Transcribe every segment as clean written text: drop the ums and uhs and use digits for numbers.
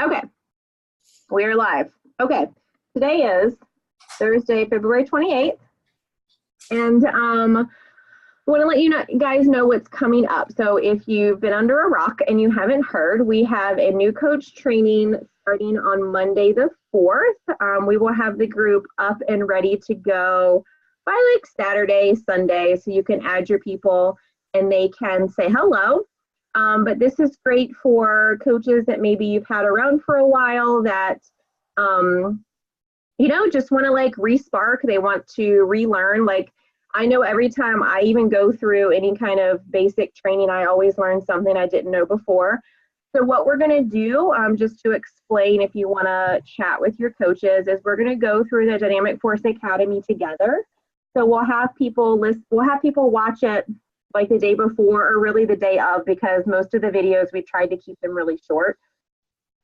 Okay, we are live. Okay, today is Thursday, February 28th, and I want to let you guys know what's coming up. So if you've been under a rock and you haven't heard, we have a new coach training starting on Monday the 4th. We will have the group up and ready to go by like Saturday, Sunday, so you can add your people and they can say hello. But this is great for coaches that maybe you've had around for a while that, just want to like re-spark. They want to relearn. Like, I know every time I even go through any kind of basic training, I always learn something I didn't know before. So what we're going to do, just to explain if you want to chat with your coaches, is we're going to go through the Dynamic Force Academy together. So we'll have people watch it like the day before or really the day of, because most of the videos we tried to keep them really short.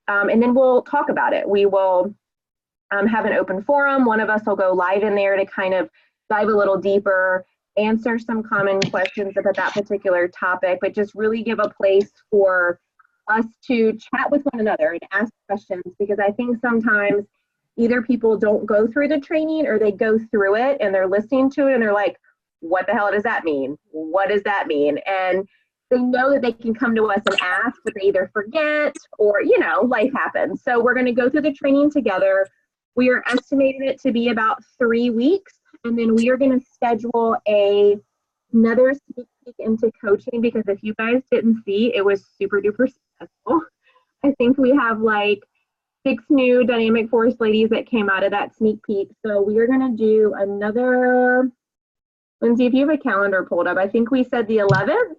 And then we'll talk about it. We will have an open forum. One of us will go live in there to kind of dive a little deeper, answer some common questions about that particular topic, but just really give a place for us to chat with one another and ask questions, because I think sometimes either people don't go through the training or they go through it and they're listening to it and they're like, what the hell does that mean? What does that mean? And they know that they can come to us and ask, but they either forget or, life happens. So we're going to go through the training together. We are estimating it to be about 3 weeks. And then we are going to schedule another sneak peek into coaching, because if you guys didn't see, it was super duper successful. I think we have like 6 new Dynamic Force ladies that came out of that sneak peek. So we are going to do another. Lindsay, if you have a calendar pulled up, I think we said the 11th.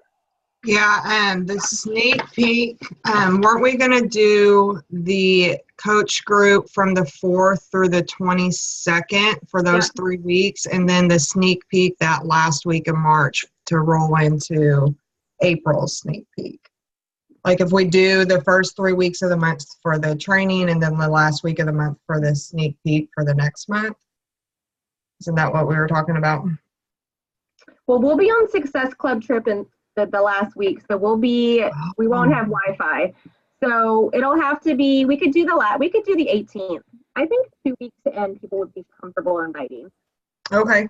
Yeah, and the sneak peek, weren't we going to do the coach group from the 4th through the 22nd for those 3 weeks, and then the sneak peek that last week of March to roll into April's sneak peek? Like if we do the first 3 weeks of the month for the training and then the last week of the month for the sneak peek for the next month? Isn't that what we were talking about? Well, we'll be on Success Club trip in the last week, so we won't have Wi-Fi. So it'll have to be, we could do the 18th. I think 2 weeks to end, people would be comfortable inviting. Okay.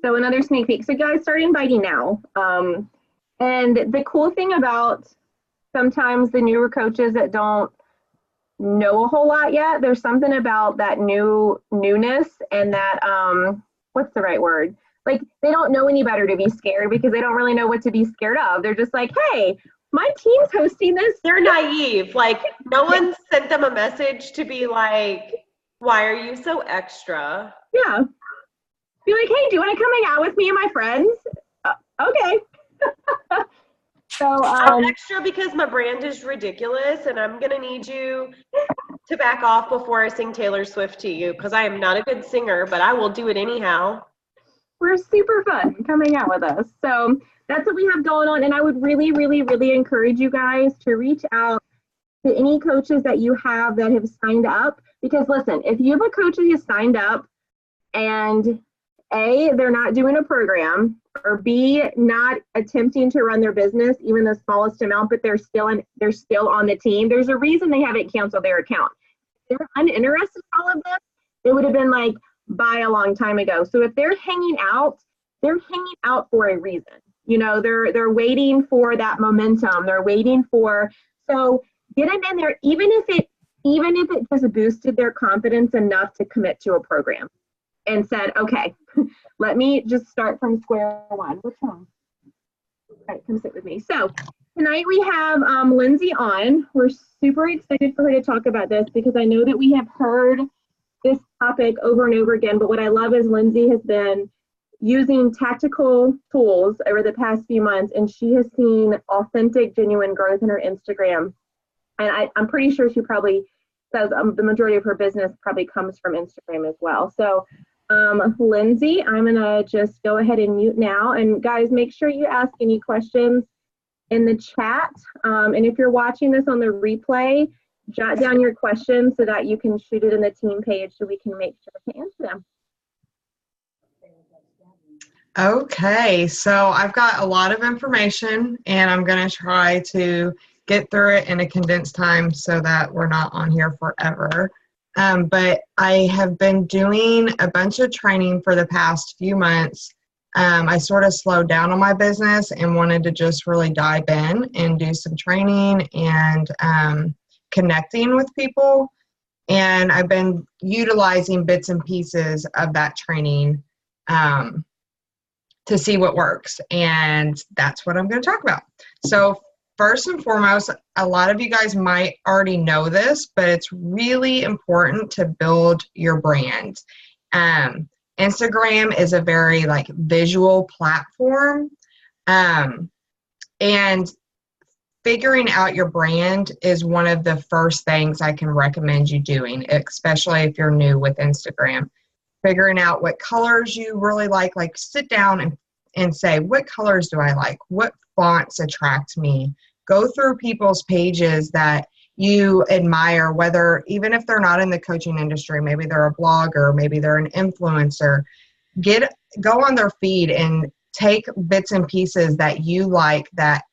So another sneak peek. So guys, start inviting now. And the cool thing about sometimes the newer coaches that don't know a whole lot yet, there's something about that newness and that, what's the right word? Like, they don't know any better to be scared, because they don't really know what to be scared of. They're just like, hey, my team's hosting this. They're naive. Like, no one sent them a message to be like, why are you so extra? Yeah. Be like, hey, do you want to come hang out with me and my friends? Okay. So I'm extra because my brand is ridiculous, and I'm gonna need you to back off before I sing Taylor Swift to you, because I am not a good singer, but I will do it anyhow. We're super fun. Come hang out with us. So that's what we have going on, and I would really, really, really encourage you guys to reach out to any coaches that you have that have signed up, because listen, if you have a coach that has signed up and A, they're not doing a program, or B, not attempting to run their business, even the smallest amount, but they're still on the team, there's a reason they haven't canceled their account. If they're uninterested in all of this, they would have been like, bye a long time ago. So if they're hanging out for a reason. They're waiting for that momentum. They're waiting for, so get them in there, even if it just boosted their confidence enough to commit to a program and said, okay, let me just start from square one. Which one? All right, come sit with me. So tonight we have Lindsay on. We're super excited for her to talk about this, because I know that we have heard this topic over and over again, but what I love is Lindsay has been using tactical tools over the past few months, and she has seen authentic, genuine growth in her Instagram. And I'm pretty sure she probably says the majority of her business probably comes from Instagram as well. So Lindsay, I'm gonna just go ahead and mute now. And guys, make sure you ask any questions in the chat. And if you're watching this on the replay, jot down your questions so that you can shoot it in the team page so we can make sure to answer them. Okay, so I've got a lot of information, and I'm going to try to get through it in a condensed time so that we're not on here forever. But I have been doing a bunch of training for the past few months. I sort of slowed down on my business and wanted to just really dive in and do some training and connecting with people. And I've been utilizing bits and pieces of that training to see what works. And that's what I'm going to talk about. So first and foremost, a lot of you guys might already know this, but it's really important to build your brand. Instagram is a very visual platform, and figuring out your brand is one of the first things I can recommend you doing, especially if you're new with Instagram. Figuring out what colors you really like sit down and say, what colors do I like? What fonts attract me? Go through people's pages that you admire, whether even if they're not in the coaching industry, maybe they're a blogger, maybe they're an influencer. Go on their feed and take bits and pieces that you like that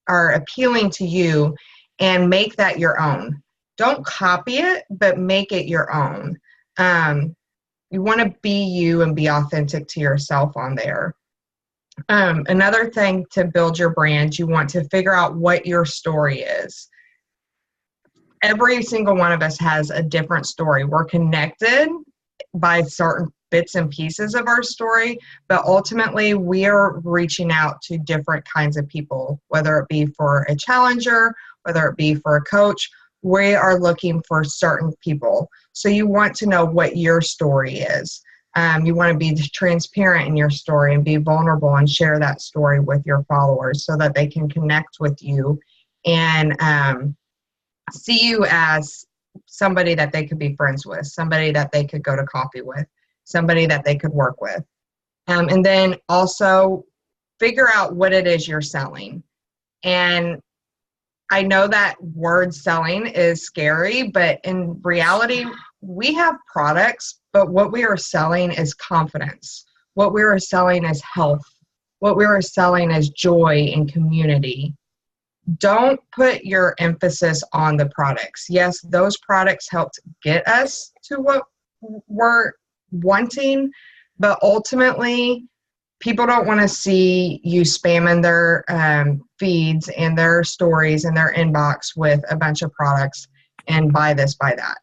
are appealing to you and make that your own. Don't copy it, but make it your own. You want to be you and be authentic to yourself on there. Another thing to build your brand, you want to figure out what your story is. Every single one of us has a different story. We're connected by certain bits and pieces of our story, but ultimately we are reaching out to different kinds of people, whether it be for a challenger, whether it be for a coach. We are looking for certain people. So you want to know what your story is. You want to be transparent in your story and be vulnerable and share that story with your followers so that they can connect with you and see you as somebody that they could be friends with, somebody that they could go to coffee with, somebody that they could work with. And then also figure out what it is you're selling. And I know that word selling is scary, but in reality, we have products, but what we are selling is confidence. What we are selling is health. What we are selling is joy and community. Don't put your emphasis on the products. Yes, those products helped get us to what we're wanting, but ultimately, people don't want to see you spamming their feeds and their stories and their inbox with a bunch of products and buy this, buy that.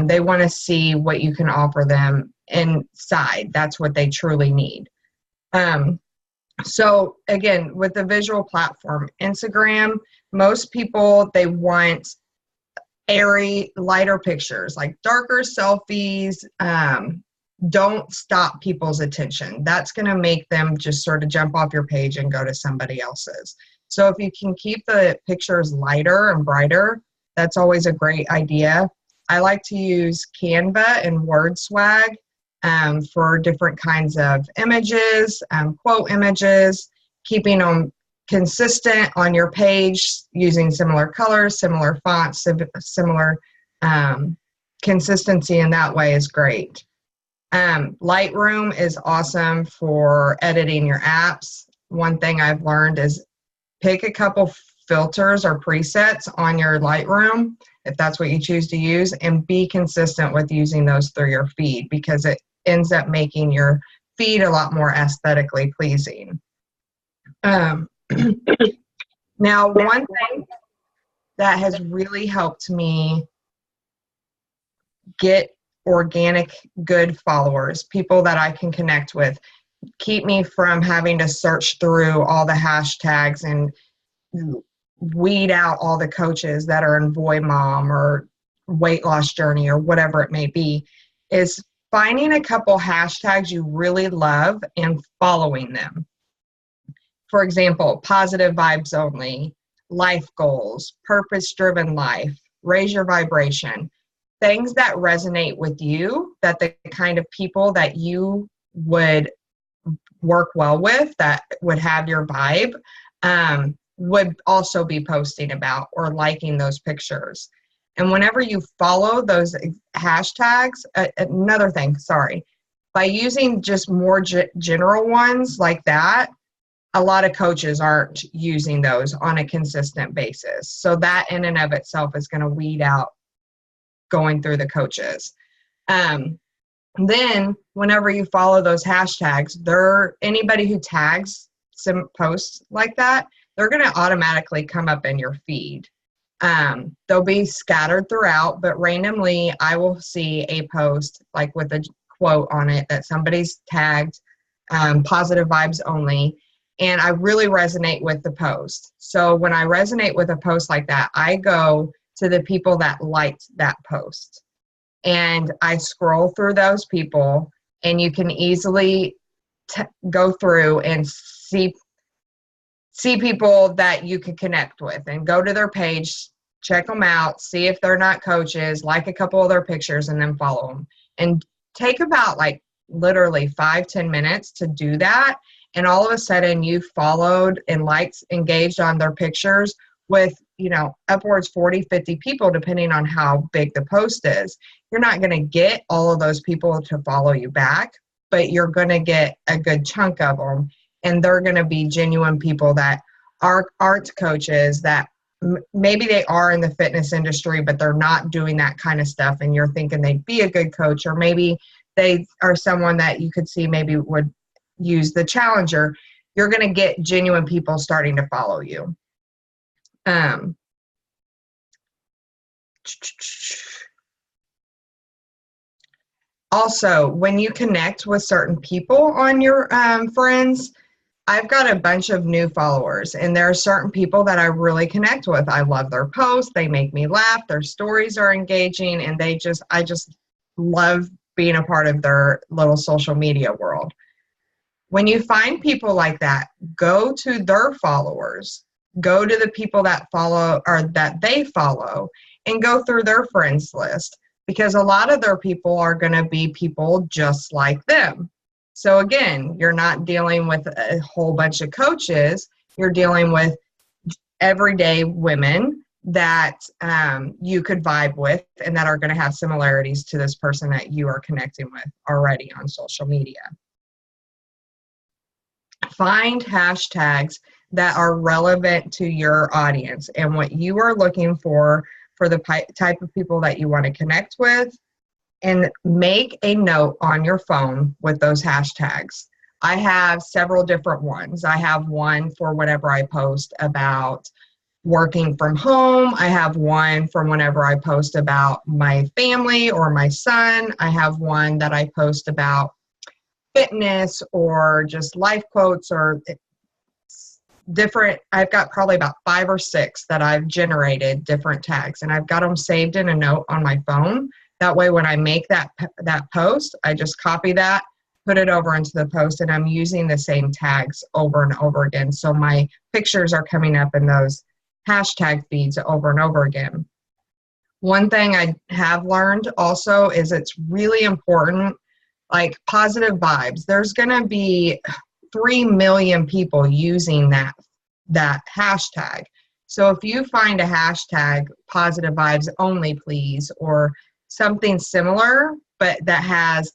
They want to see what you can offer them inside. That's what they truly need. So again, with the visual platform, Instagram, most people, they want airy, lighter pictures, like darker selfies. Don't stop people's attention. That's going to make them just sort of jump off your page and go to somebody else's. So if you can keep the pictures lighter and brighter, that's always a great idea. I like to use Canva and WordSwag for different kinds of images, quote images, keeping them consistent on your page using similar colors, similar fonts, similar consistency in that way is great. Lightroom is awesome for editing your apps. One thing I've learned is pick a couple filters or presets on your Lightroom, if that's what you choose to use, and be consistent with using those through your feed because it ends up making your feed a lot more aesthetically pleasing. Now, one thing that has really helped me get organic, good followers, people that I can connect with, keep me from having to search through all the hashtags and weed out all the coaches that are in Boy Mom or Weight Loss Journey or whatever it may be, is finding a couple hashtags you really love and following them. For example, positive vibes only, life goals, purpose-driven life, raise your vibration, things that resonate with you, that the kind of people that you would work well with, that would have your vibe, would also be posting about or liking those pictures. And whenever you follow those hashtags, another thing, by using just more general ones like that, a lot of coaches aren't using those on a consistent basis. So that in and of itself is going to weed out going through the coaches. Then whenever you follow those hashtags, anybody who tags some posts like that, they're going to automatically come up in your feed. They'll be scattered throughout, but randomly I will see a post like with a quote on it that somebody's tagged, positive vibes only. And I really resonate with the post. So when I resonate with a post like that, I go to the people that liked that post. And I scroll through those people, and you can easily go through and see people that you can connect with and go to their page, check them out, see if they're not coaches, like a couple of their pictures, and then follow them. And take about like literally 5-10 minutes to do that. And all of a sudden you followed and liked, engaged on their pictures with, upwards 40-50 people, depending on how big the post is. You're not going to get all of those people to follow you back, but you're going to get a good chunk of them. And they're going to be genuine people that aren't coaches, that maybe they are in the fitness industry, but they're not doing that kind of stuff. And you're thinking they'd be a good coach, or maybe they are someone that you could see maybe would use the Challenger. You're going to get genuine people starting to follow you. Also, when you connect with certain people on your friends, I've got a bunch of new followers, and there are certain people that I really connect with. I love their posts. They make me laugh. Their stories are engaging, and I just love being a part of their little social media world. When you find people like that, go to their followers, go to the people that follow or that they follow, and go through their friends list, because a lot of their people are going to be people just like them. So again, you're not dealing with a whole bunch of coaches. You're dealing with everyday women that you could vibe with and that are going to have similarities to this person that you are connecting with already on social media. Find hashtags that are relevant to your audience and what you are looking for the type of people that you want to connect with, and make a note on your phone with those hashtags. I have several different ones. I have one for whenever I post about working from home. I have one from whenever I post about my family or my son. I have one that I post about fitness or just life quotes or different. I've got probably about 5 or 6 that I've generated different tags, and I've got them saved in a note on my phone. That way when I make that post, I just copy that, put it over into the post, and I'm using the same tags over and over again. So my pictures are coming up in those hashtag feeds over and over again. One thing I have learned also is it's really important, like positive vibes. There's going to be 3 million people using that hashtag. So if you find a hashtag, positive vibes only, please, or something similar, but that has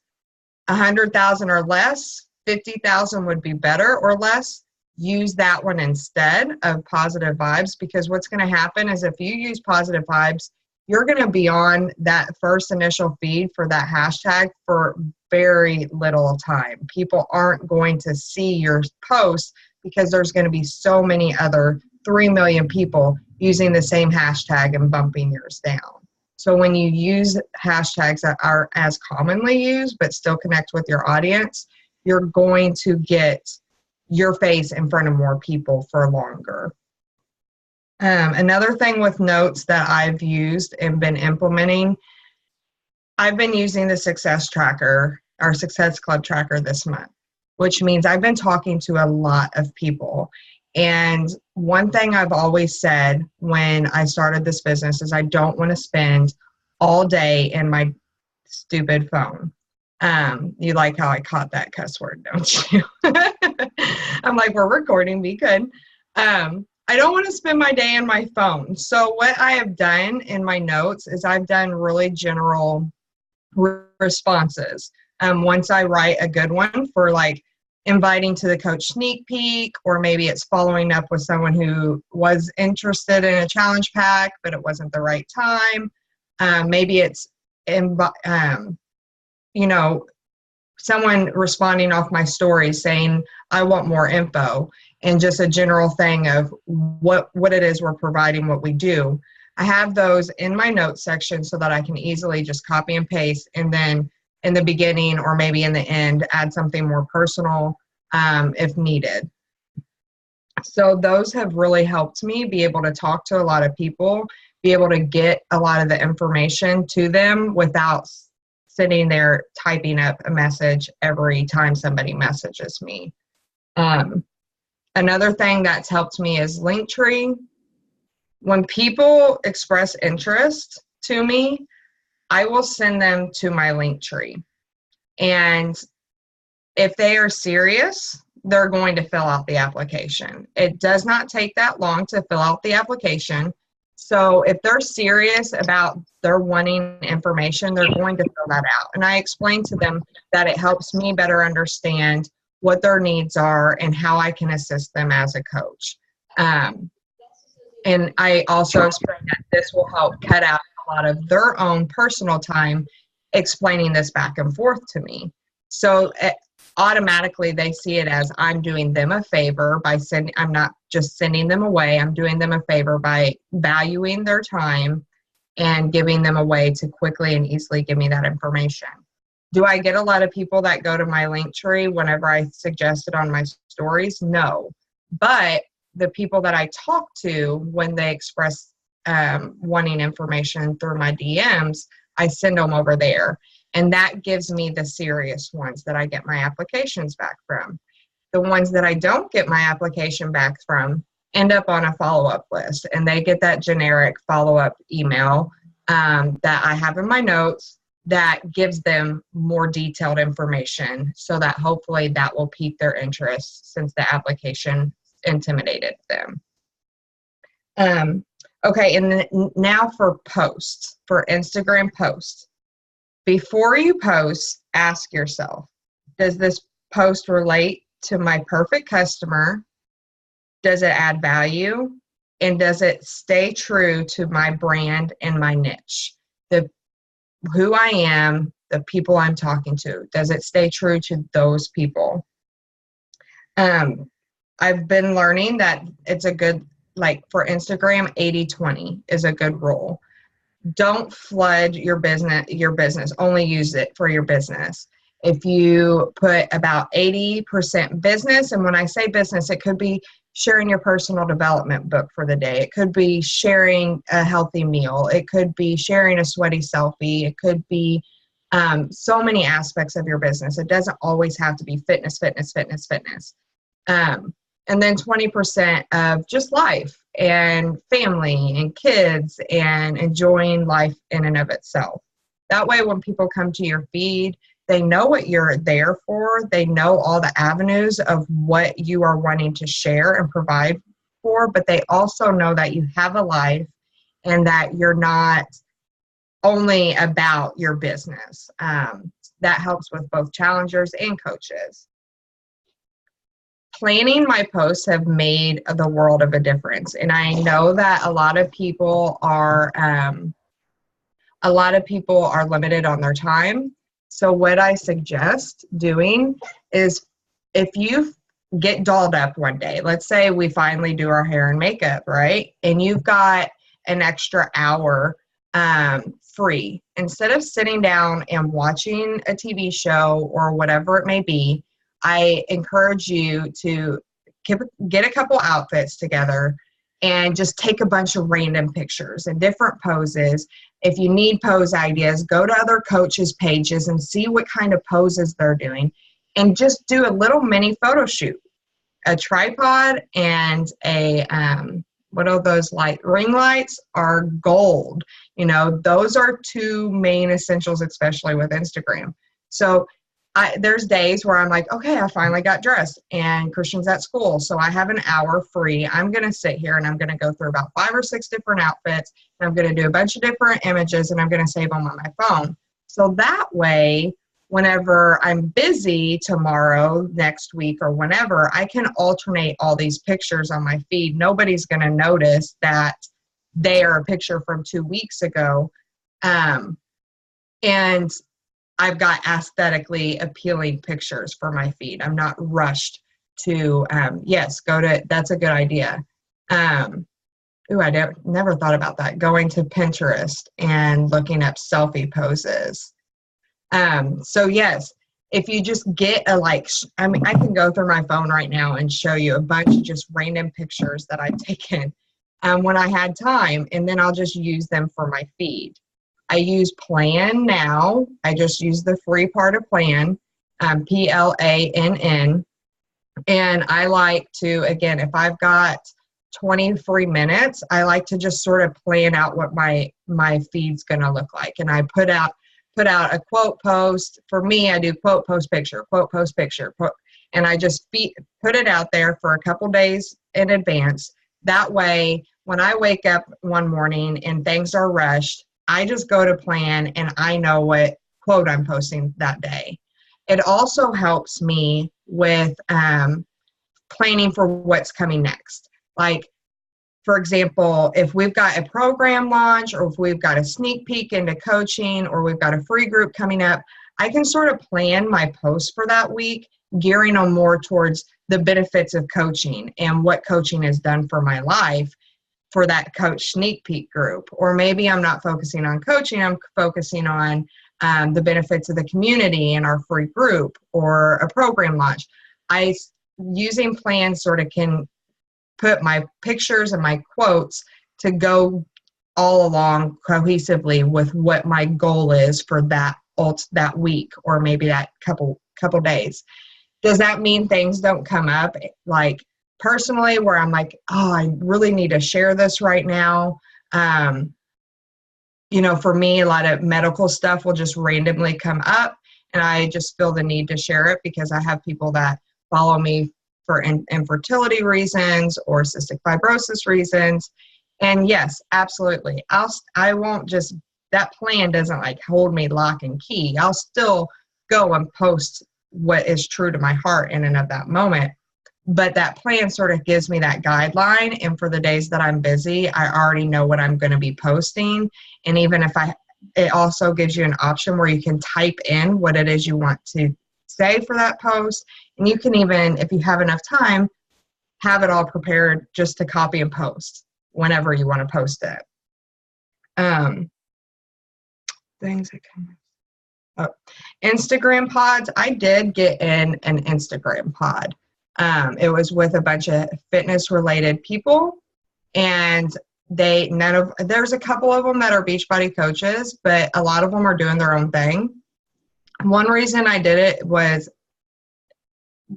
100,000 or less, 50,000 would be better or less, use that one instead of positive vibes, because what's going to happen is if you use positive vibes, you're going to be on that first initial feed for that hashtag for very little time. People aren't going to see your posts because there's going to be so many other 3 million people using the same hashtag and bumping yours down. So when you use hashtags that are as commonly used but still connect with your audience, you're going to get your face in front of more people for longer. Another thing with notes that I've used and been implementing, I've been using the Success Tracker, our Success Club Tracker this month, which means I've been talking to a lot of people. And one thing I've always said when I started this business is I don't want to spend all day in my stupid phone. You like how I caught that cuss word, don't you? I'm like, we're recording, be good. I don't want to spend my day in my phone. So what I have done in my notes is I've done really general responses. Once I write a good one for like inviting to the coach sneak peek, or maybe it's following up with someone who was interested in a challenge pack, but it wasn't the right time. Maybe it's, someone responding off my story saying, I want more info, and just a general thing of what it is we're providing, what we do. I have those in my notes section so that I can easily just copy and paste, and then in the beginning or maybe in the end, add something more personal if needed. So those have really helped me be able to talk to a lot of people, be able to get a lot of the information to them without sitting there typing up a message every time somebody messages me. Another thing that's helped me is Linktree. When people express interest to me, I will send them to my Linktree. And if they are serious, they're going to fill out the application. It does not take that long to fill out the application. So if they're serious about their wanting information, they're going to fill that out. And I explain to them that it helps me better understand what their needs are and how I can assist them as a coach. And I also explain that this will help cut out a lot of their own personal time explaining this back and forth to me. So automatically they see it as I'm doing them a favor by sending, I'm not just sending them away, I'm doing them a favor by valuing their time and giving them a way to quickly and easily give me that information. Do I get a lot of people that go to my Linktree whenever I suggest it on my stories? No. But the people that I talk to when they express wanting information through my DMs, I send them over there. And that gives me the serious ones that I get my applications back from. The ones that I don't get my application back from end up on a follow-up list, and they get that generic follow-up email that I have in my notes that gives them more detailed information, so that hopefully that will pique their interest since the application intimidated them. Okay, and now for posts, for Instagram posts. Before you post, ask yourself, does this post relate to my perfect customer? Does it add value? And does it stay true to my brand and my niche? Who I am, the people I'm talking to. Does it stay true to those people? I've been learning that it's a good, like for Instagram, 80-20 is a good rule. Don't flood your business. Only use it for your business. If you put about 80% business, and when I say business, it could be sharing your personal development book for the day. It could be sharing a healthy meal. It could be sharing a sweaty selfie. It could be so many aspects of your business. It doesn't always have to be fitness. And then 20% of just life and family and kids and enjoying life in and of itself. That way, when people come to your feed, they know what you're there for. They know all the avenues of what you are wanting to share and provide for, but they also know that you have a life and that you're not only about your business. That helps with both challengers and coaches. Planning my posts have made the world of a difference. And I know that a lot of people are limited on their time. So what I suggest doing is, if you get dolled up one day, let's say we finally do our hair and makeup, right? And you've got an extra hour free. Instead of sitting down and watching a TV show or whatever it may be, I encourage you to get a couple outfits together and just take a bunch of random pictures and different poses. If you need pose ideas, go to other coaches' pages and see what kind of poses they're doing, and just do a little mini photo shoot. A tripod and a, what are those ring lights are gold. You know, those are two main essentials, especially with Instagram. So there's days where I'm like, okay, I finally got dressed and Christian's at school, so I have an hour free. I'm going to sit here and I'm going to go through about 5 or 6 different outfits, and I'm going to do a bunch of different images, and I'm going to save them on my phone. So that way, whenever I'm busy tomorrow, next week, or whenever, I can alternate all these pictures on my feed. Nobody's going to notice that they are a picture from 2 weeks ago. And I've got aesthetically appealing pictures for my feed. I'm not rushed to, that's a good idea. I never thought about that. Going to Pinterest and looking up selfie poses. So yes, if you just get I can go through my phone right now and show you a bunch of just random pictures that I've taken when I had time, and then I'll just use them for my feed. I use Plan now. I just use the free part of Plan, PLANN. And I like to, again, if I've got 20 free minutes, I like to just sort of plan out what my feed's going to look like. And I put out a quote post. For me, I do quote post picture, quote post picture, and I just put it out there for a couple days in advance. That way, when I wake up one morning and things are rushed, I just go to Plan and I know what quote I'm posting that day. It also helps me with planning for what's coming next. Like, for example, if we've got a program launch, or if we've got a sneak peek into coaching, or we've got a free group coming up, I can sort of plan my posts for that week, gearing them more towards the benefits of coaching and what coaching has done for my life for that coach sneak peek group. Or maybe I'm not focusing on coaching, I'm focusing on the benefits of the community and our free group or a program launch. Using plans sort of can put my pictures and my quotes to go all along cohesively with what my goal is for that week, or maybe that couple days. Does that mean things don't come up, like personally, where I'm like, oh, I really need to share this right now? For me, a lot of medical stuff will just randomly come up, and I just feel the need to share it because I have people that follow me for infertility reasons or cystic fibrosis reasons. And yes, absolutely. I won't just, that plan doesn't like hold me lock and key. I'll still go and post what is true to my heart in and of that moment. But that plan sort of gives me that guideline. And for the days that I'm busy, I already know what I'm going to be posting. And even if it also gives you an option where you can type in what it is you want to say for that post. And you can even, if you have enough time, have it all prepared just to copy and post whenever you want to post it. Instagram pods. I did get in an Instagram pod. It was with a bunch of fitness related people, and there's a couple of them that are Beachbody coaches, but a lot of them are doing their own thing. One reason I did it was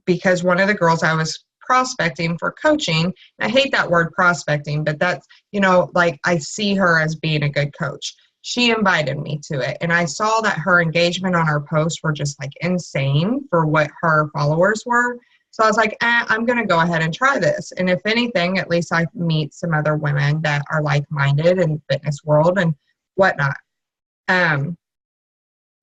because one of the girls I was prospecting for coaching, I hate that word prospecting, but that's, I see her as being a good coach. She invited me to it, and I saw that her engagement on her posts were just like insane for what her followers were. So I was like, I'm going to go ahead and try this. And if anything, at least I meet some other women that are like-minded in the fitness world and whatnot.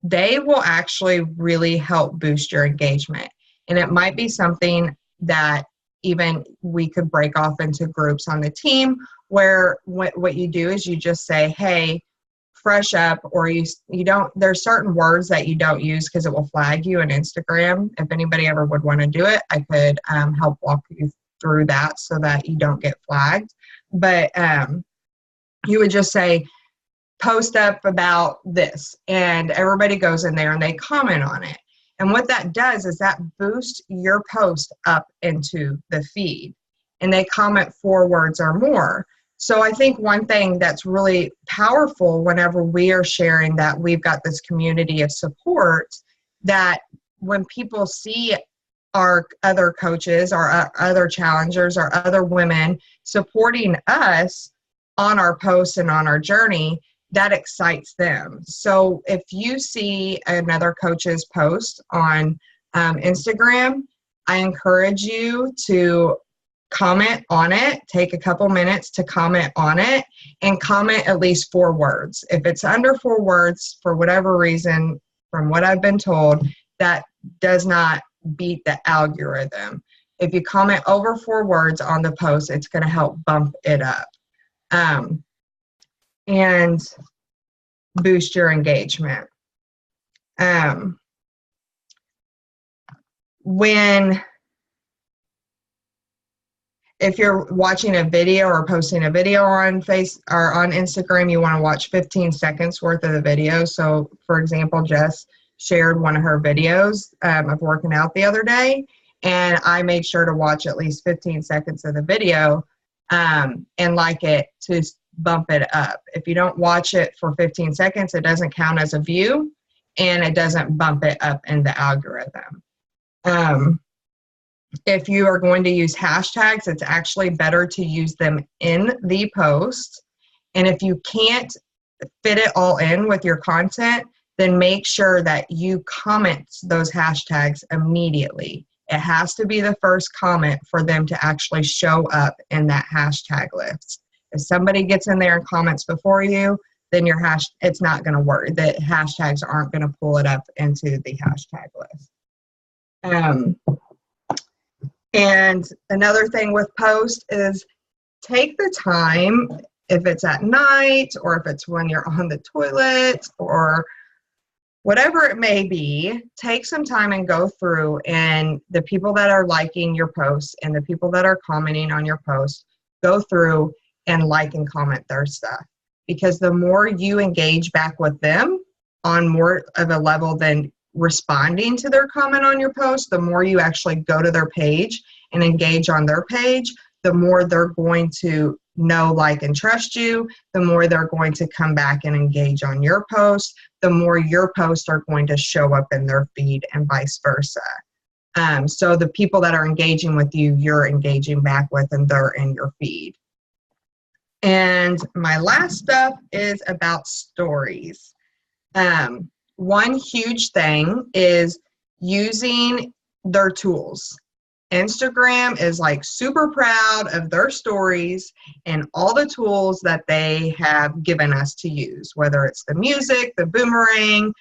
They will actually really help boost your engagement. And it might be something that even we could break off into groups on the team where what you do is you just say, hey, fresh up, or you don't, there's certain words that you don't use because it will flag you on Instagram. If anybody ever would want to do it, I could help walk you through that so that you don't get flagged. But you would just say, post up about this, and everybody goes in there and they comment on it. And what that does is that boosts your post up into the feed, and they comment 4 words or more. So I think one thing that's really powerful whenever we are sharing that we've got this community of support, that when people see our other coaches, our other challengers, our other women supporting us on our posts and on our journey, that excites them. So if you see another coach's post on Instagram, I encourage you to comment on it. Take a couple minutes to comment on it, and comment at least 4 words. If it's under 4 words, for whatever reason, from what I've been told, that does not beat the algorithm. If you comment over 4 words on the post, it's going to help bump it up and boost your engagement. If you're watching a video or posting a video on Instagram, you want to watch 15 seconds worth of the video. So, for example, Jess shared one of her videos of working out the other day, and I made sure to watch at least 15 seconds of the video and like it to bump it up. If you don't watch it for 15 seconds, it doesn't count as a view, and it doesn't bump it up in the algorithm. If you are going to use hashtags, it's actually better to use them in the post. And if you can't fit it all in with your content, then make sure that you comment those hashtags immediately. It has to be the first comment for them to actually show up in that hashtag list. If somebody gets in there and comments before you, then it's not going to work. The hashtags aren't going to pull it up into the hashtag list. And another thing with post is take the time, if it's at night or if it's when you're on the toilet or whatever it may be, take some time and go through, and the people that are liking your posts and the people that are commenting on your posts, go through and like and comment their stuff. Because the more you engage back with them on more of a level than responding to their comment on your post, the more you actually go to their page and engage on their page, the more they're going to know, like, and trust you, the more they're going to come back and engage on your post, the more your posts are going to show up in their feed and vice versa. So the people that are engaging with you, you're engaging back with, and they're in your feed. And my last stuff is about stories. One huge thing is using their tools. Instagram is like super proud of their stories and all the tools that they have given us to use, whether it's the music, the boomerang,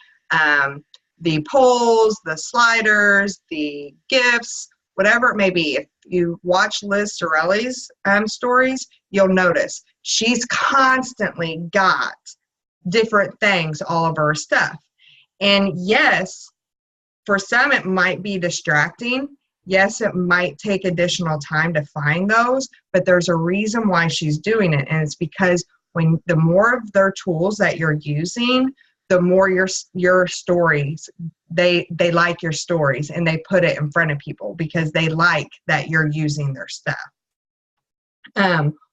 the polls, the sliders, the GIFs, whatever it may be. If you watch Liz Sorelli's stories, you'll notice she's constantly got different things, all of her stuff. And yes, for some it might be distracting. Yes, it might take additional time to find those, but there's a reason why she's doing it. And it's because the more of their tools that you're using, the more your stories, they like your stories, and they put it in front of people because they like that you're using their stuff.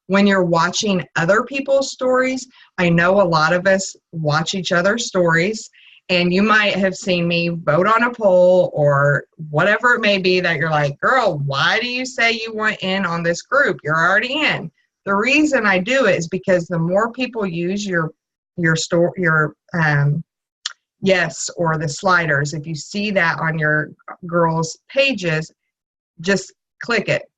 When you're watching other people's stories, I know a lot of us watch each other's stories, and you might have seen me vote on a poll or whatever it may be that you're like, girl, why do you say you want in on this group? You're already in. The reason I do it is because the more people use your yes or the sliders, if you see that on your girls' pages, just click it,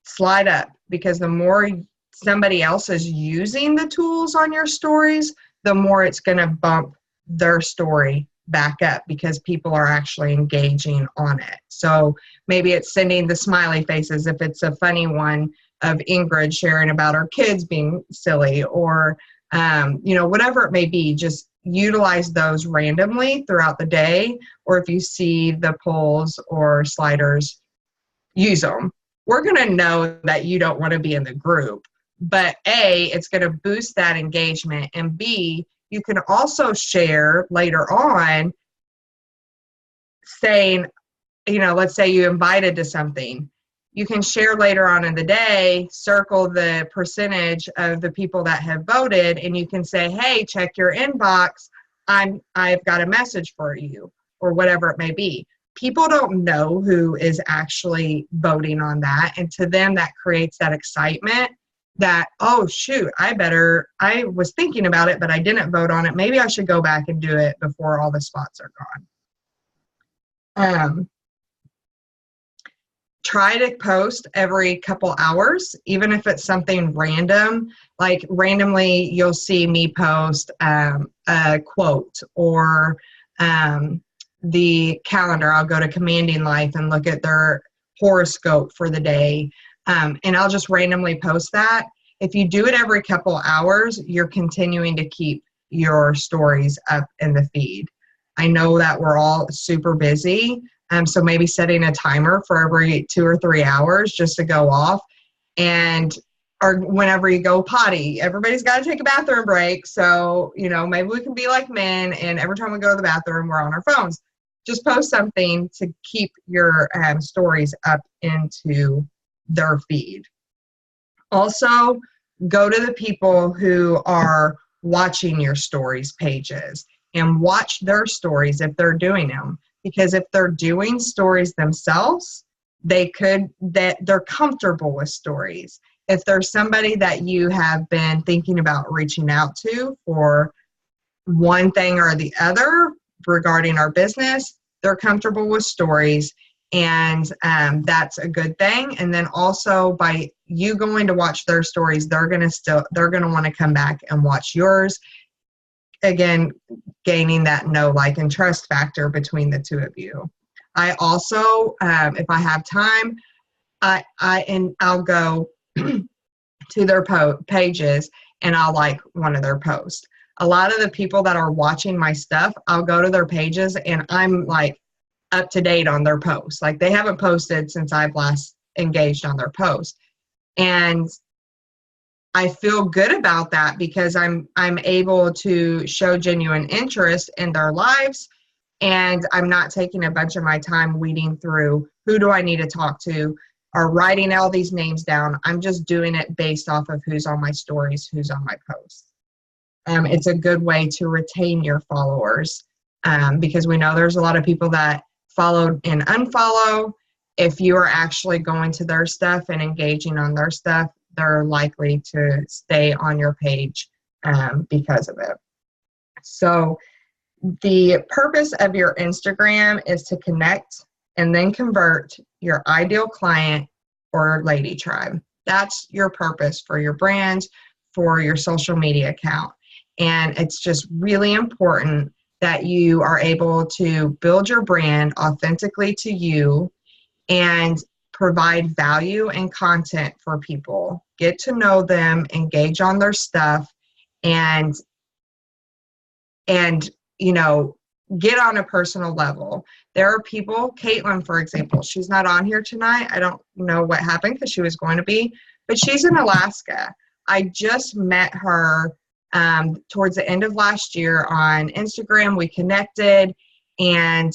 slide up, because the more somebody else is using the tools on your stories, the more it's going to bump their story back up because people are actually engaging on it. So maybe it's sending the smiley faces if it's a funny one of Ingrid sharing about her kids being silly, or whatever it may be. Just utilize those randomly throughout the day, or if you see the polls or sliders, use them. We're going to know that you don't want to be in the group, but A, it's going to boost that engagement, and B, you can also share later on saying, let's say you invited to something. You can share later on in the day, circle the percentage of the people that have voted, and you can say, hey, check your inbox. I've got a message for you, or whatever it may be. People don't know who is actually voting on that, and to them that creates that excitement that, oh shoot, I was thinking about it, but I didn't vote on it. Maybe I should go back and do it before all the spots are gone. Try to post every couple hours, even if it's something random. Like randomly, you'll see me post a quote or the calendar. I'll go to Commanding Life and look at their horoscope for the day. And I'll just randomly post that. If you do it every couple hours, you're continuing to keep your stories up in the feed. I know that we're all super busy. So maybe setting a timer for every 2 or 3 hours just to go off, and or whenever you go potty, everybody's got to take a bathroom break. So, maybe we can be like men, and every time we go to the bathroom, we're on our phones. Just post something to keep your stories up into their feed. Also, go to the people who are watching your stories pages and watch their stories if they're doing them. Because if they're doing stories themselves, they're comfortable with stories. If there's somebody that you have been thinking about reaching out to for one thing or the other regarding our business, they're comfortable with stories, and that's a good thing. And then also by you going to watch their stories, they're going to want to come back and watch yours. Again, gaining that know, like, and trust factor between the two of you. I also, if I have time, I'll go to their pages and I'll like one of their posts. A lot of the people that are watching my stuff, I'll go to their pages and I'm like up to date on their posts. Like, they haven't posted since I've last engaged on their post. And I feel good about that because I'm able to show genuine interest in their lives, and I'm not taking a bunch of my time weeding through who do I need to talk to or writing all these names down. I'm just doing it based off of who's on my stories, who's on my posts. It's a good way to retain your followers because we know there's a lot of people that follow and unfollow. If you are actually going to their stuff and engaging on their stuff, they're likely to stay on your page because of it. So the purpose of your Instagram is to connect and then convert your ideal client or lady tribe. That's your purpose for your brand, for your social media account. And it's just really important that you are able to build your brand authentically to you and provide value and content for people. Get to know them, engage on their stuff, and get on a personal level. There are people, Caitlin, for example, she's not on here tonight. I don't know what happened because she was going to be, but she's in Alaska. I just met her towards the end of last year on Instagram. We connected, and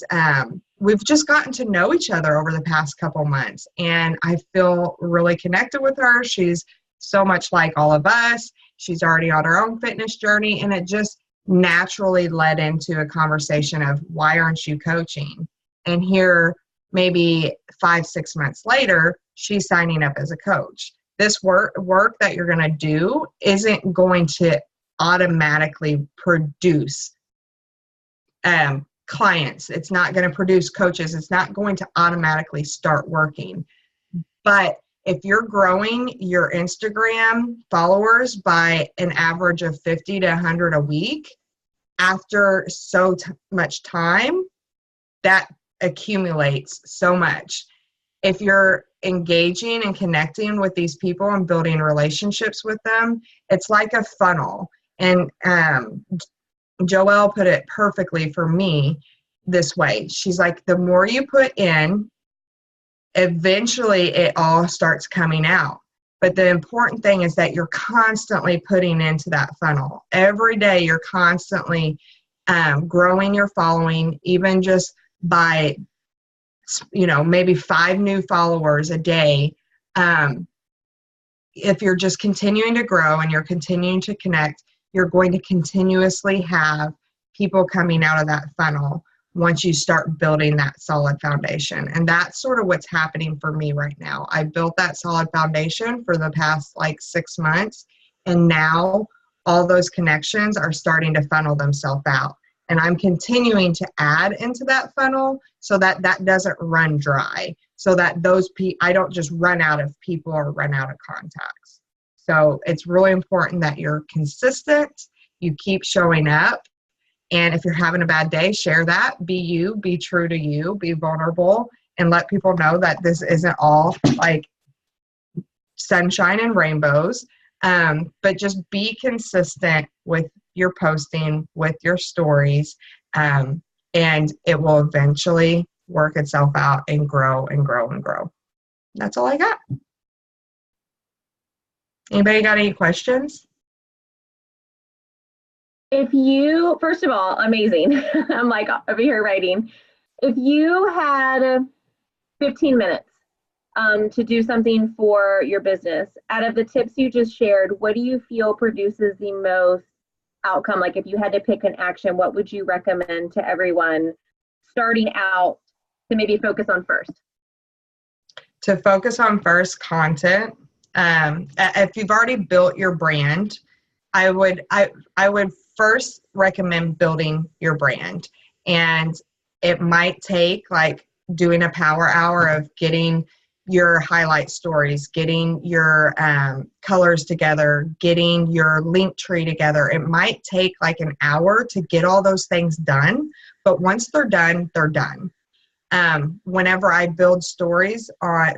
we've just gotten to know each other over the past couple months, and I feel really connected with her. She's so much like all of us. She's already on her own fitness journey, and it just naturally led into a conversation of, why aren't you coaching? And here, maybe 5-6 months later, she's signing up as a coach. This work that you're going to do isn't going to automatically produce clients. It's not going to produce coaches. It's not going to automatically start working. But if you're growing your Instagram followers by an average of 50 to 100 a week, after so much time, that accumulates so much. If you're engaging and connecting with these people and building relationships with them, it's like a funnel. And Joelle put it perfectly for me this way. She's like, the more you put in, eventually it all starts coming out. But the important thing is that you're constantly putting into that funnel. Every day you're constantly growing your following, even just by, maybe 5 new followers a day. If you're just continuing to grow and you're continuing to connect, you're going to continuously have people coming out of that funnel once you start building that solid foundation. And that's sort of what's happening for me right now. I built that solid foundation for the past 6 months, and now all those connections are starting to funnel themselves out. And I'm continuing to add into that funnel so that that doesn't run dry, so that I don't just run out of people or run out of contacts. So it's really important that you're consistent, you keep showing up, And if you're having a bad day, share that. Be you, be true to you, be vulnerable, and let people know that this isn't all like sunshine and rainbows. But just be consistent with your posting, with your stories, and it will eventually work itself out and grow and grow and grow. That's all I got. Anybody got any questions? If you, first of all, amazing. I'm like over here writing. If you had 15 minutes to do something for your business, out of the tips you just shared, what do you feel produces the most outcome? Like if you had to pick an action, what would you recommend to everyone starting out to maybe focus on first? To focus on first, content. If you've already built your brand, I would first recommend building your brand. And it might take like doing a power hour of getting your highlight stories, getting your colors together, getting your link tree together. It might take like an hour to get all those things done, but once they're done, they're done. Whenever I build stories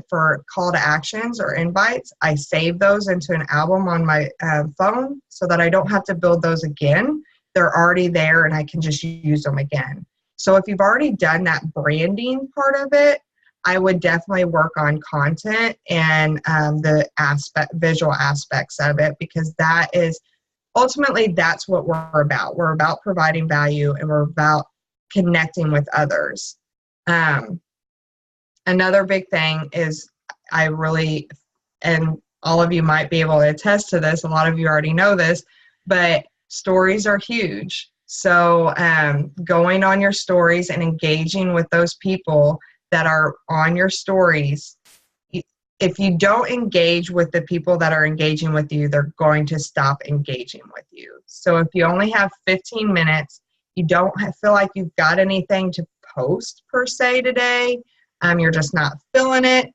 for call to actions or invites, I save those into an album on my phone so that I don't have to build those again. They're already there and I can just use them again. So if you've already done that branding part of it, I would definitely work on content and the visual aspects of it, because that is ultimately that's what we're about. We're about providing value and we're about connecting with others. Another big thing is and all of you might be able to attest to this, a lot of you already know this, but stories are huge. So going on your stories and engaging with those people that are on your stories, if you don't engage with the people that are engaging with you, they're going to stop engaging with you. So if you only have 15 minutes, you don't feel like you've got anything to post per se today, you're just not feeling it,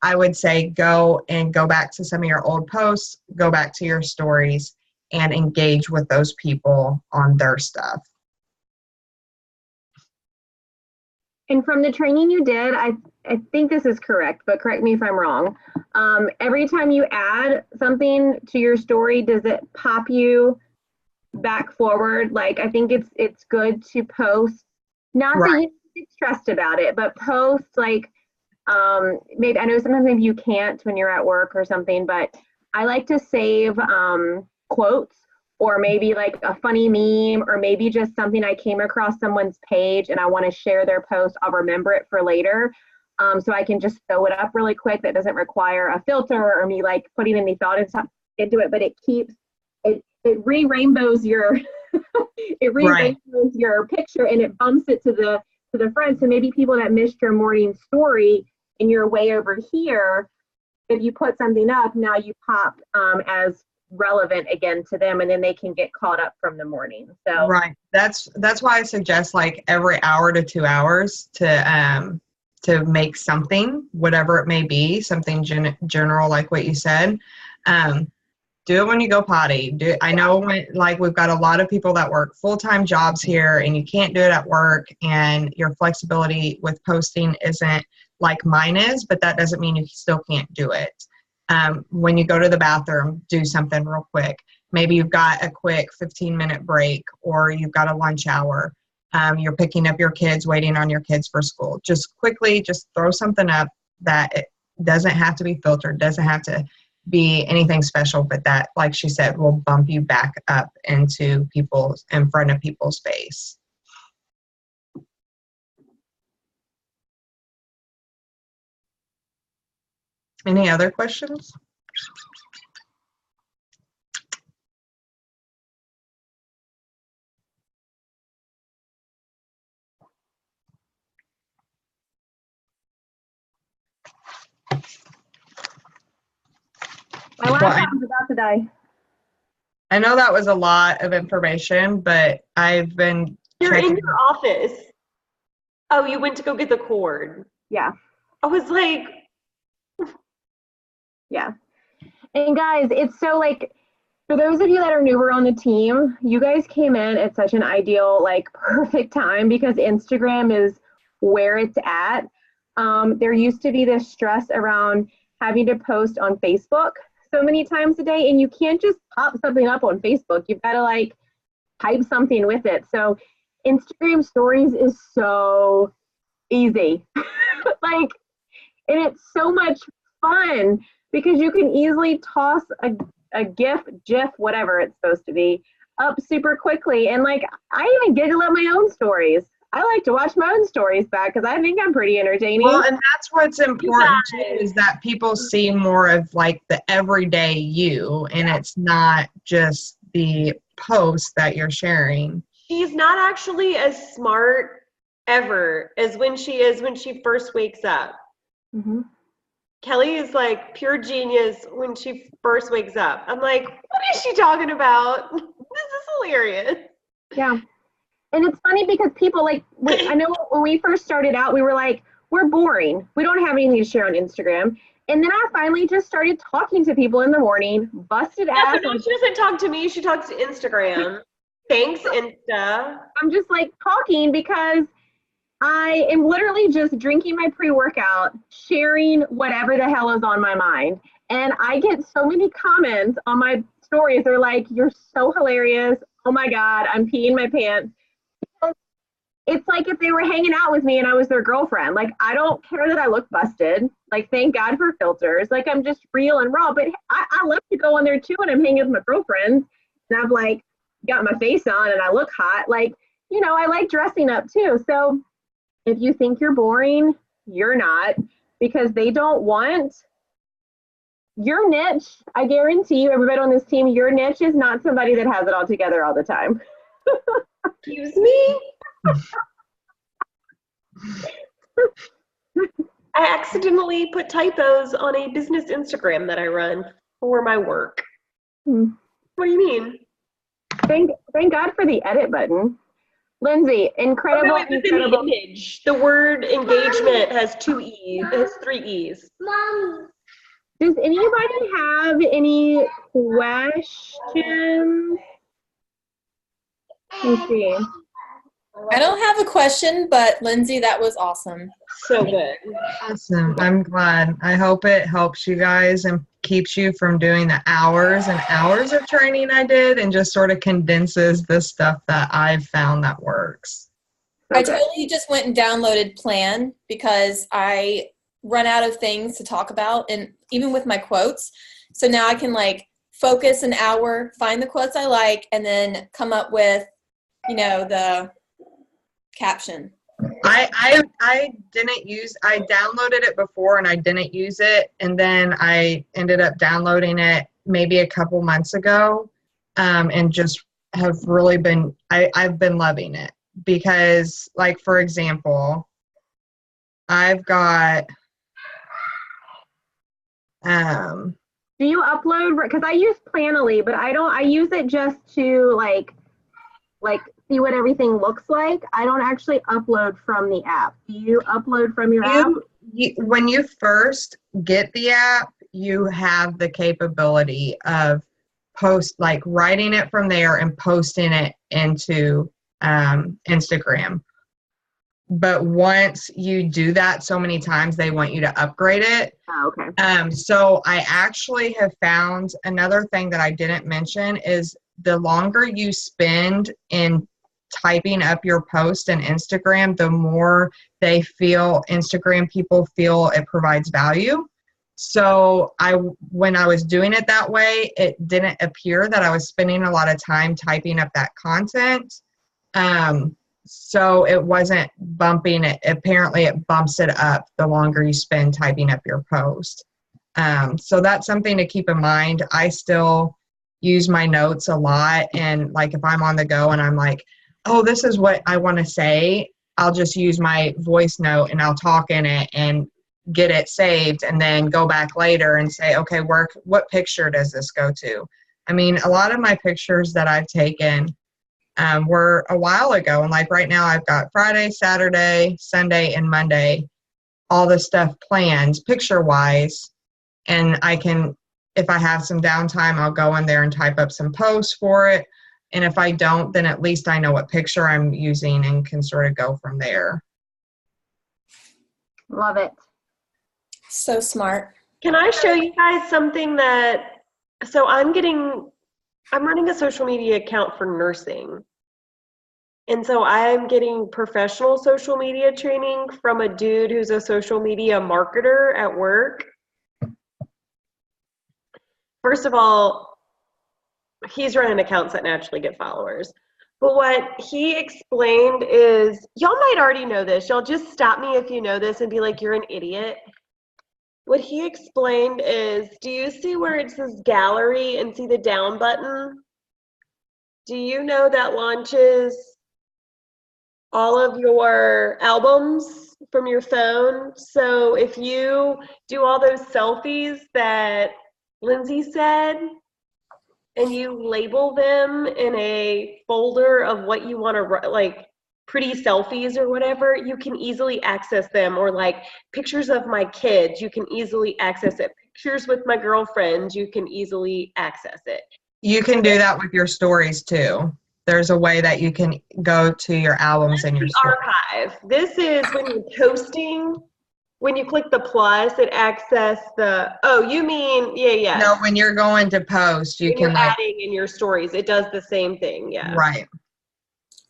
I would say go back to some of your old posts, go back to your stories and engage with those people on their stuff. And from the training you did, I think this is correct, but correct me if I'm wrong. Every time you add something to your story, does it pop you back forward? Like, I think it's good to post, not that you get stressed about it, but post like, maybe, I know sometimes maybe you can't when you're at work or something, but I like to save quotes, or maybe like a funny meme, or maybe just something I came across someone's page and I want to share their post. I'll remember it for later. So I can just throw it up really quick. That doesn't require a filter or me like putting any thought into it, but it keeps, it re-rainbows your, it re-rainbows your picture and it bumps it to the front. So maybe people that missed your morning story and you're way over here, if you put something up, now you pop as relevant again to them, and then they can get caught up from the morning. So right, that's why I suggest like every hour to 2 hours to make something, whatever it may be, something general like what you said. Do it when you go potty. I know when, like, we've got a lot of people that work full-time jobs here and you can't do it at work, and your flexibility with posting isn't like mine is, but that doesn't mean you still can't do it. When you go to the bathroom, do something real quick. Maybe you've got a quick 15-minute break, or you've got a lunch hour. You're picking up your kids, waiting on your kids for school. Just quickly, just throw something up that it doesn't have to be filtered, doesn't have to be anything special, but that, like she said, will bump you back up in front of people's face. Any other questions? my laptop's about to die. I know that was a lot of information, but I've been You're in your office. Oh, you went to go get the cord. Yeah. I was like, yeah. And guys, it's so like, For those of you that are newer on the team, you guys came in at such an ideal, like perfect time because Instagram is where it's at. There used to be this stress around having to post on Facebook so many times a day, and you can't just pop something up on Facebook. You've got to like type something with it. So Instagram stories is so easy. Like, and it's so much fun because you can easily toss a GIF, whatever it's supposed to be, up super quickly. And like, I even giggle at my own stories. I like to watch my own stories back because I think I'm pretty entertaining. Well, and that's what's important too, is that people see more of like the everyday you, and it's not just the post that you're sharing. She's not actually as smart ever as when she is when she first wakes up. Mm-hmm. Kelly is like pure genius when she first wakes up. I'm like, what is she talking about? This is hilarious. Yeah. And it's funny because people like, I know when we first started out, we were like, we're boring. We don't have anything to share on Instagram. And then I finally just started talking to people in the morning, busted ass. No, she doesn't talk to me. She talks to Instagram. Thanks, Insta. I'm just like talking because I am literally just drinking my pre-workout, sharing whatever the hell is on my mind. And I get so many comments on my stories. They're like, you're so hilarious. Oh my God, I'm peeing my pants. It's like if they were hanging out with me and I was their girlfriend. Like, I don't care that I look busted. Like, thank God for filters. Like, I'm just real and raw. But I love to go on there too when I'm hanging with my girlfriends. And I've like got my face on and I look hot. Like, you know, I like dressing up too. So if you think you're boring, you're not, because they don't want your niche. I guarantee you, everybody on this team, your niche is not somebody that has it all together all the time. Excuse me? I accidentally put typos on a business Instagram that I run for my work. What do you mean? Thank God for the edit button. Lindsay, incredible. Okay, wait, within the image, the word engagement has 2 E's, it has 3 E's. Mom. Does anybody have any questions? Let's see. I don't have a question, but Lindsay, that was awesome. So good. Awesome. I'm glad. I hope it helps you guys and keeps you from doing the hours and hours of training I did and just sort of condenses the stuff that I've found that works. I totally just went and downloaded Plan because I run out of things to talk about, and even with my quotes. So now I can like focus an hour, find the quotes I like, and then come up with, you know, the caption. I downloaded it before and I didn't use it, and then I ended up downloading it maybe a couple months ago, and just have really been I've been loving it because, like, for example, I've got do you upload, because I use Planoly, but I use it just to like see what everything looks like. I don't actually upload from the app. Do you upload from your app? When you first get the app, you have the capability of writing it from there and posting it into Instagram. But once you do that so many times, they want you to upgrade it. Oh, okay. So I actually have found another thing that I didn't mention is the longer you spend in typing up your post in Instagram, the more Instagram people feel it provides value. So when I was doing it that way, it didn't appear that I was spending a lot of time typing up that content. So it wasn't bumping it. Apparently it bumps it up the longer you spend typing up your post. So that's something to keep in mind. I still use my notes a lot. And like, if I'm on the go and I'm like, oh, this is what I want to say, I'll just use my voice note and I'll talk in it and get it saved and then go back later and say, okay, what picture does this go to? I mean, a lot of my pictures that I've taken were a while ago. And like right now I've got Friday, Saturday, Sunday, and Monday, all the stuff planned picture wise. And if I have some downtime, I'll go in there and type up some posts for it. And if I don't, then at least I know what picture I'm using and can sort of go from there. Love it. So smart. Can I show you guys something that, so I'm running a social media account for nursing. And so I'm getting professional social media training from a dude who's a social media marketer at work. First of all, he's running accounts that naturally get followers. But what he explained is, y'all might already know this. Y'all just stop me if you know this and be like, you're an idiot. What he explained is, do you see where it says gallery and see the down button? Do you know that launches all of your albums from your phone? So if you do all those selfies that Lindsay said, and you label them in a folder of what you want to, like pretty selfies or whatever, you can easily access them. Or like pictures of my kids, you can easily access it. Pictures with my girlfriends, you can easily access it. You can do that with your stories too. There's a way that you can go to your albums and your stories. Archive. This is when you're posting. When you click the plus, it access the, oh, you mean, yeah. No, when you're going to post, you When can you're like, adding in your stories, it does the same thing, yeah. right.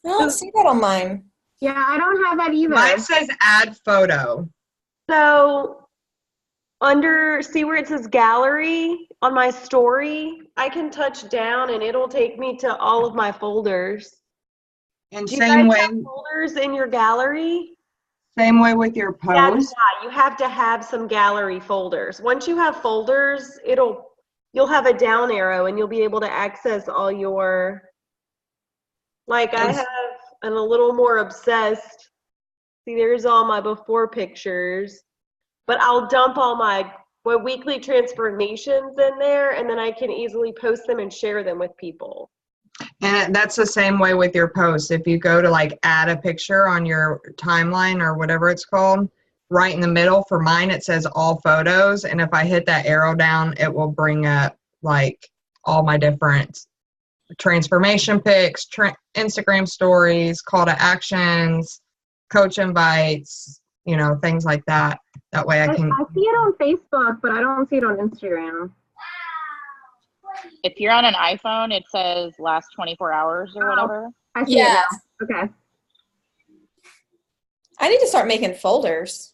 I don't see that on mine. Yeah, I don't have that either. Mine says add photo. So see where it says gallery on my story, I can touch down and it'll take me to all of my folders. And Do you same guys way, have folders in your gallery? same way with your Yeah, posts. you have to have some gallery folders. Once you have folders, you'll have a down arrow and you'll be able to access all your, like I have a little more obsessed. See, there's all my before pictures, but I'll dump all my weekly transformations in there, and then I can easily post them and share them with people. And that's the same way with your posts. If you go to like add a picture on your timeline or whatever it's called, right in the middle, for mine it says all photos. And if I hit that arrow down, it will bring up like all my different transformation pics, Instagram stories, call to actions, coach invites, things like that. That way I can. I see it on Facebook, but I don't see it on Instagram. If you're on an iPhone, it says last 24 hours or whatever. I see it now. Okay. I need to start making folders.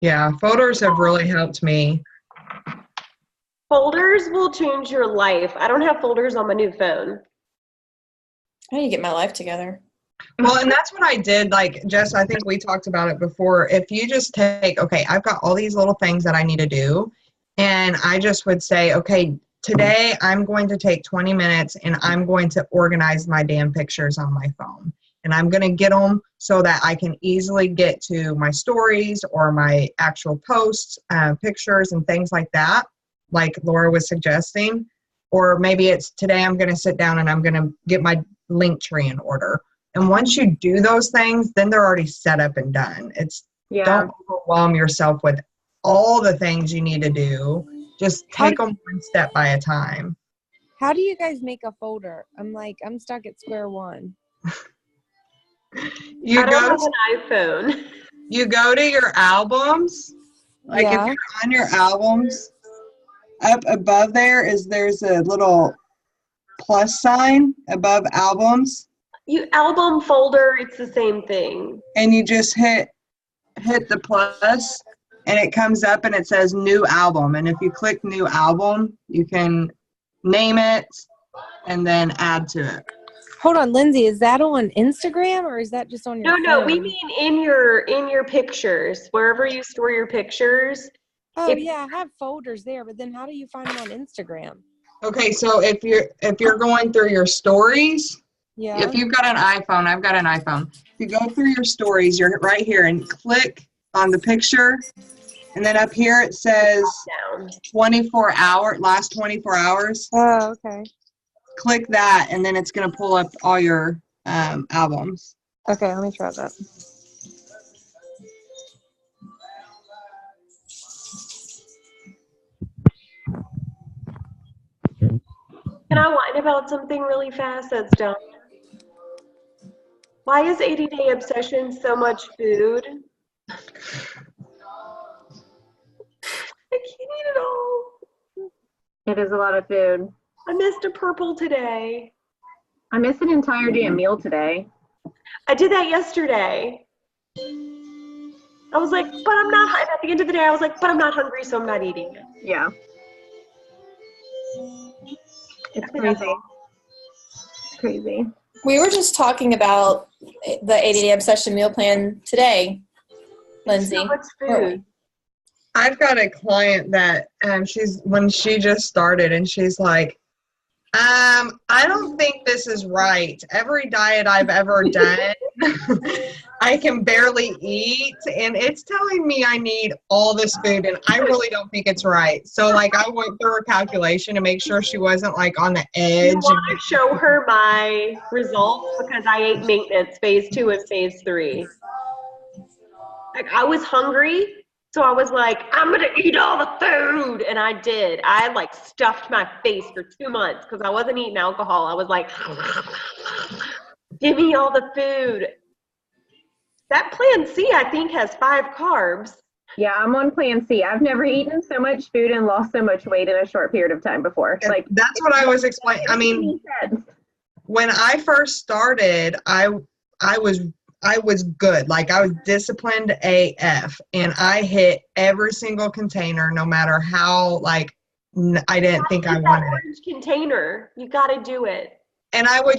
Yeah, folders have really helped me. Folders will change your life. I don't have folders on my new phone. I need to get my life together. Well, and that's what I did. Like, Jess, I think we talked about it before. If you just take, okay, I've got all these little things that I need to do. And I just would say, okay, today I'm going to take 20 minutes and I'm going to organize my damn pictures on my phone. And I'm going to get them so that I can easily get to my stories or my actual posts, pictures and things like that, like Laura was suggesting. Or maybe it's today I'm going to sit down and I'm going to get my link tree in order. And once you do those things, then they're already set up and done. Don't overwhelm yourself with all the things you need to do. Just take them one step by a time. How do you guys make a folder? I'm stuck at square one. I don't have an iPhone. You go to your albums. Like if you're on your albums, up above there's a little plus sign above albums. Album folder, it's the same thing. And you just hit the plus and it comes up and it says new album. And if you click new album, you can name it and then add to it. Hold on, Lindsay, is that on Instagram or is that just on your phone? No, we mean in your pictures, wherever you store your pictures. Oh, yeah, I have folders there, but then how do you find them on Instagram? Okay, so if you're going through your stories, if you've got an iPhone, I've got an iPhone. If you go through your stories, you're right here and click on the picture. And then up here it says 24 last 24 hours. Oh, okay. Click that and then it's going to pull up all your albums. Okay, let me try that. Can I whine about something really fast that's done? Why is 80-day obsession so much food? I can't eat it all. It is a lot of food. I missed a purple today. I missed an entire damn meal today. I did that yesterday. I was like, but I'm not, and at the end of the day, I was like, but I'm not hungry, so I'm not eating it. Yeah. It's crazy. Crazy. We were just talking about the 80-day obsession meal plan today, Lindsay. So much food. I've got a client that when she just started and she's like, I don't think this is right. Every diet I've ever done, I can barely eat, and it's telling me I need all this food, and I really don't think it's right. So, like, I went through her calculation to make sure she wasn't, like, on the edge. You want to show her my results because I ate maintenance phase 2 and phase 3. Like, I was hungry. So I was like, I'm going to eat all the food. And I did. I like stuffed my face for 2 months because I wasn't eating alcohol. I was like, give me all the food. That plan C, I think, has 5 carbs. Yeah, I'm on plan C. I've never eaten so much food and lost so much weight in a short period of time before. Like, that's what I was explaining. I mean, when I first started, I was good. Like, I was disciplined AF, and I hit every single container, no matter how, like, I didn't think I wanted it. Orange container. You got to do it. And I mean,